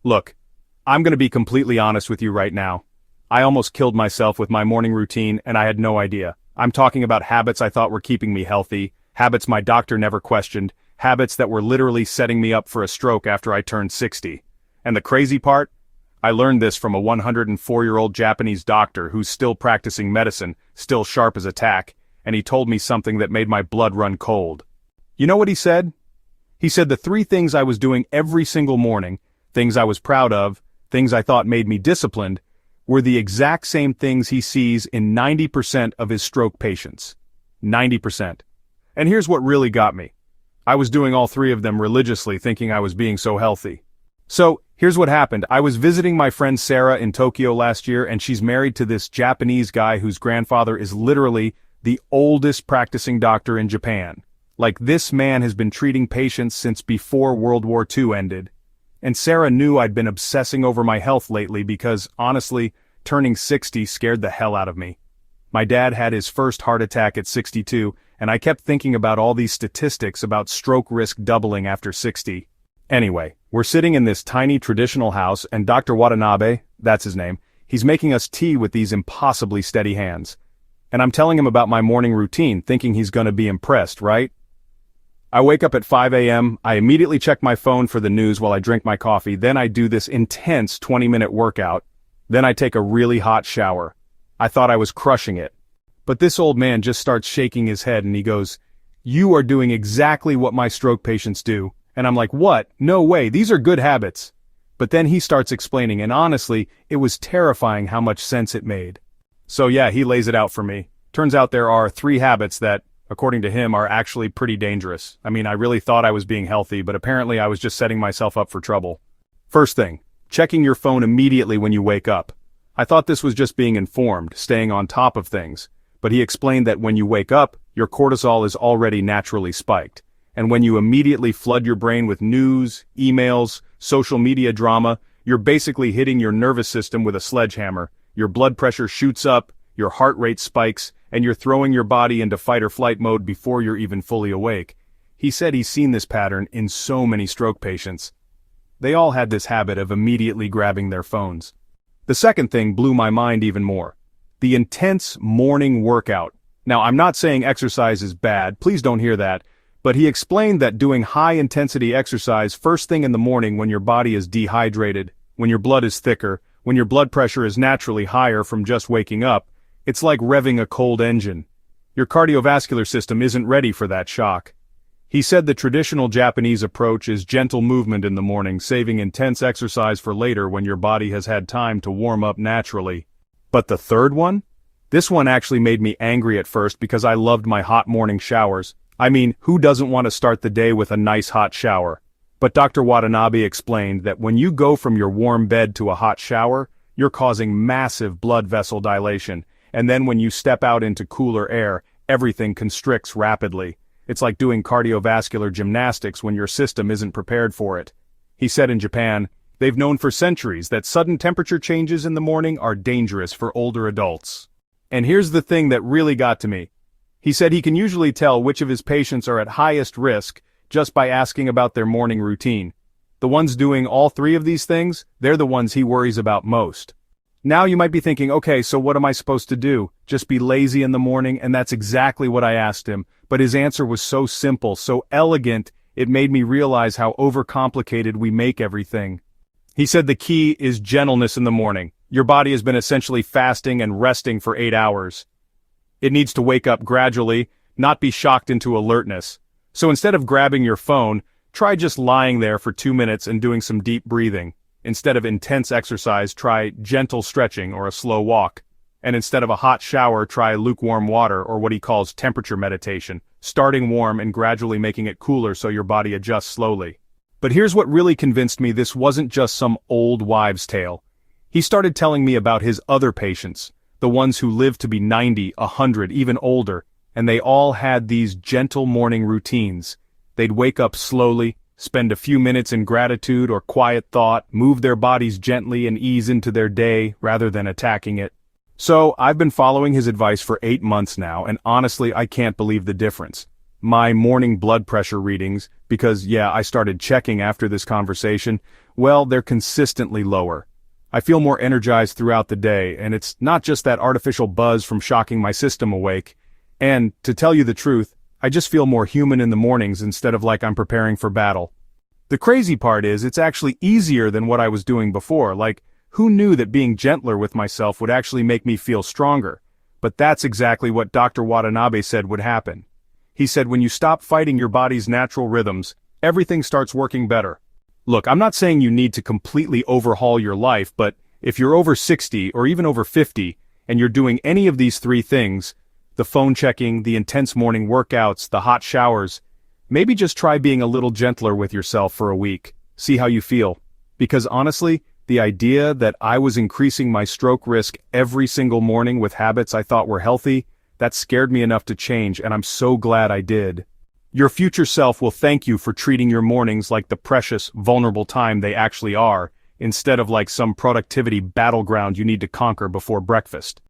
Look, I'm gonna be completely honest with you right now. I almost killed myself with my morning routine and I had no idea. I'm talking about habits I thought were keeping me healthy, habits my doctor never questioned, habits that were literally setting me up for a stroke after I turned 60. And the crazy part? I learned this from a 104-year-old Japanese doctor who's still practicing medicine, still sharp as a tack, and he told me something that made my blood run cold. You know what he said? He said the three things I was doing every single morning, things I was proud of, things I thought made me disciplined, were the exact same things he sees in 90% of his stroke patients. 90%. And here's what really got me. I was doing all three of them religiously, thinking I was being so healthy. So, here's what happened. I was visiting my friend Sarah in Tokyo last year, and she's married to this Japanese guy whose grandfather is literally the oldest practicing doctor in Japan. Like, this man has been treating patients since before World War II ended. And Sarah knew I'd been obsessing over my health lately because, honestly, turning 60 scared the hell out of me. My dad had his first heart attack at 62, and I kept thinking about all these statistics about stroke risk doubling after 60. Anyway, we're sitting in this tiny traditional house and Dr. Watanabe, that's his name, he's making us tea with these impossibly steady hands. And I'm telling him about my morning routine, thinking he's gonna be impressed, right? I wake up at 5 a.m., I immediately check my phone for the news while I drink my coffee, then I do this intense 20-minute workout, then I take a really hot shower. I thought I was crushing it. But this old man just starts shaking his head and he goes, "You are doing exactly what my stroke patients do." And I'm like, "What? No way, these are good habits." But then he starts explaining, and honestly, it was terrifying how much sense it made. So yeah, he lays it out for me. Turns out there are 3 habits that, according to him, are actually pretty dangerous. I mean, I really thought I was being healthy, but apparently I was just setting myself up for trouble. First thing, checking your phone immediately when you wake up. I thought this was just being informed, staying on top of things. But he explained that when you wake up, your cortisol is already naturally spiked. And when you immediately flood your brain with news, emails, social media drama, you're basically hitting your nervous system with a sledgehammer. Your blood pressure shoots up, your heart rate spikes, and you're throwing your body into fight or flight mode before you're even fully awake. He said he's seen this pattern in so many stroke patients. They all had this habit of immediately grabbing their phones. The second thing blew my mind even more. The intense morning workout. Now, I'm not saying exercise is bad, please don't hear that, but he explained that doing high-intensity exercise first thing in the morning when your body is dehydrated, when your blood is thicker, when your blood pressure is naturally higher from just waking up, it's like revving a cold engine. Your cardiovascular system isn't ready for that shock. He said the traditional Japanese approach is gentle movement in the morning, saving intense exercise for later when your body has had time to warm up naturally. But the third one? This one actually made me angry at first because I loved my hot morning showers. I mean, who doesn't want to start the day with a nice hot shower? But Dr. Watanabe explained that when you go from your warm bed to a hot shower, you're causing massive blood vessel dilation, and then when you step out into cooler air, everything constricts rapidly. It's like doing cardiovascular gymnastics when your system isn't prepared for it. He said in Japan, they've known for centuries that sudden temperature changes in the morning are dangerous for older adults. And here's the thing that really got to me. He said he can usually tell which of his patients are at highest risk just by asking about their morning routine. The ones doing all 3 of these things, they're the ones he worries about most. Now you might be thinking, okay, so what am I supposed to do? Just be lazy in the morning? And that's exactly what I asked him. But his answer was so simple, so elegant, it made me realize how overcomplicated we make everything. He said the key is gentleness in the morning. Your body has been essentially fasting and resting for 8 hours. It needs to wake up gradually, not be shocked into alertness. So instead of grabbing your phone, try just lying there for 2 minutes and doing some deep breathing. Instead of intense exercise, try gentle stretching or a slow walk. And instead of a hot shower, try lukewarm water or what he calls temperature meditation, starting warm and gradually making it cooler so your body adjusts slowly. But here's what really convinced me this wasn't just some old wives' tale. He started telling me about his other patients, the ones who lived to be 90, 100, even older, and they all had these gentle morning routines. They'd wake up slowly, spend a few minutes in gratitude or quiet thought, move their bodies gently and ease into their day rather than attacking it. So, I've been following his advice for 8 months now, and honestly I can't believe the difference. My morning blood pressure readings, because yeah, I started checking after this conversation, well, they're consistently lower. I feel more energized throughout the day, and it's not just that artificial buzz from shocking my system awake. And, to tell you the truth, I just feel more human in the mornings instead of like I'm preparing for battle. The crazy part is it's actually easier than what I was doing before. Like, who knew that being gentler with myself would actually make me feel stronger? But that's exactly what Dr. Watanabe said would happen. He said when you stop fighting your body's natural rhythms, everything starts working better. Look, I'm not saying you need to completely overhaul your life, but if you're over 60 or even over 50, and you're doing any of these three things, the phone checking, the intense morning workouts, the hot showers, maybe just try being a little gentler with yourself for a week. See how you feel. Because honestly, the idea that I was increasing my stroke risk every single morning with habits I thought were healthy, that scared me enough to change, and I'm so glad I did. Your future self will thank you for treating your mornings like the precious, vulnerable time they actually are, instead of like some productivity battleground you need to conquer before breakfast.